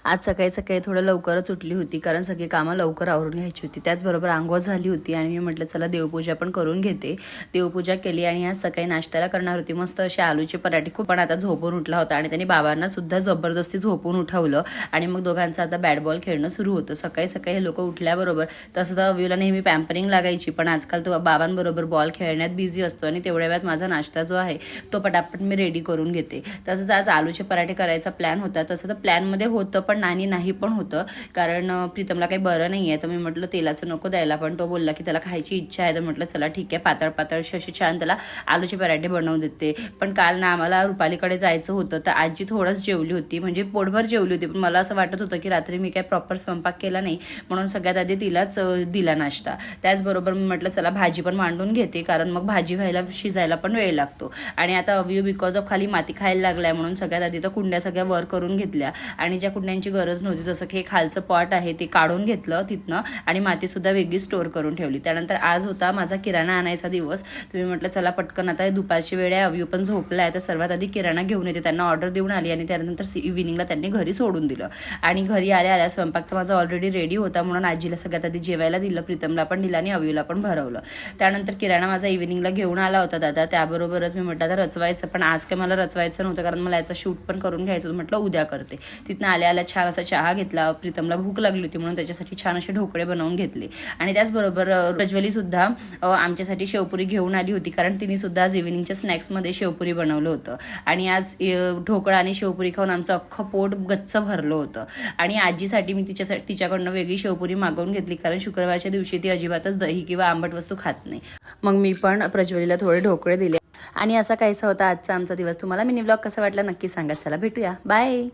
आज सकाळी सकाळी थोडं लवकरच उठली होती कारण सगळी कामं लवकर आवरून घ्यायची होती। त्याचबरोबर अंघोळ झाली होती आणि मी म्हटलं चला देवपूजा पण करून घेते। देवपूजा केली आणि आज सकाळी नाश्त्याला करणार होती मस्त असे आलूचे पराठे। खूप पण आता झोपून उठला होता आणि त्यांनी बाबांना सुद्धा जबरदस्ती झोपून उठवलं आणि मग दोघांचं आता बॅट बॉल खेळणं सुरू होतं। सकाळी सकाळी हे लोक उठल्याबरोबर तसं तर अव्यूला नेहमी पॅम्परिंग लागायची, पण आजकाल तो बाबांबरोबर बॉल खेळण्यात बिझी असतो आणि तेवढ्या वेळात माझा नाश्ता जो आहे तो पटापट मी रेडी करून घेते। तसंच आज आलूचे पराठे करायचा प्लॅन होता, तसं तर प्लॅनमध्ये होतं पण नाही पण होतं कारण प्रीतमला काही बरं नाही आहे। तर मी म्हटलं तेलाचं नको द्यायला, पण तो बोलला की त्याला खायची इच्छा आहे, तर म्हटलं चला ठीक आहे पातळ पातळशी अशी छान त्याला आलूचे पराठे बनवून देते। पण काल ना आम्हाला रुपालीकडे जायचं होतं तर आजी थोडंच जेवली होती, म्हणजे पोटभर जेवली होती, पण मला असं वाटत होतं की रात्री मी काय प्रॉपर स्वयंपाक केला नाही म्हणून सगळ्यात आधी तिलाच दिला नाश्ता। त्याचबरोबर मी म्हटलं चला भाजी पण मांडून घेते कारण मग भाजी व्हायला शिजायला पण वेळ लागतो। आणि आता अव्यू बिकॉज ऑफ खाली माती खायला लागलाय म्हणून सगळ्यात आधी तर कुंड्या सगळ्या वर करून घेतल्या आणि ज्या कुंड्यांची गरज नव्हती जसं की खालचं पॉट आहे ते काढून घेतलं तिथनं आणि माती सुद्धा वेगळी स्टोअर करून ठेवली। त्यानंतर आज होता माझा किराणा आणायचा दिवस, तुम्ही म्हटलं चला पटकन आता दुपारची वेळ आहे, अव्यू पण झोपला आहे तर सर्वात आधी किराणा घेऊन येते। त्यांना ऑर्डर देऊन आली आणि त्यानंतर इव्हिनिंगला त्यांनी घरी सोडून दिलं आणि घरी आल्या स्वयंपाक तर माझा ऑलरेडी रेडी होता म्हणून आजीला सगळ्यात आधी जेवायला दिलं, प्रीतमला पण दिलं आणि अव्यूला पण भरवलं। त्यानंतर किराणा माझा इव्हिनिंगला घेऊन आला होता दादा, त्याबरोबरच मी म्हटलं आता रचवायचं, पण आज काय मला रचवायचं नव्हतं कारण मला याचा शूट पण करून घ्यायचं होतं, म्हटलं उद्या करते। तिथनं आल्या छान असा चहा घेतला, प्रीतमला भूक लागली होती म्हणून त्याच्यासाठी छान असे ढोकळे बनवून घेतले आणि त्याचबरोबर प्रज्वली सुद्धा आमच्यासाठी शेवपुरी घेऊन आली होती कारण तिने सुद्धा आज इव्हिनिंगच्या स्नॅक्समध्ये शेवपुरी बनवलं होतं आणि आज ढोकळा आणि शेवपुरी खाऊन आमचं अख्खं पोट गच्च भरलं होतं। आणि आजीसाठी मी तिच्याकडनं वेगळी शेवपुरी मागवून घेतली कारण शुक्रवारच्या दिवशी ती अजिबातच दही किंवा आंबट वस्तू खात नाही। मग मी पण प्रज्वलीला थोडे ढोकळे दिले आणि असा काहीसा होता आजचा आमचा दिवस। तुम्हाला मिनी व्लॉग कसा वाटला नक्की सांगा। चला भेटूया, बाय।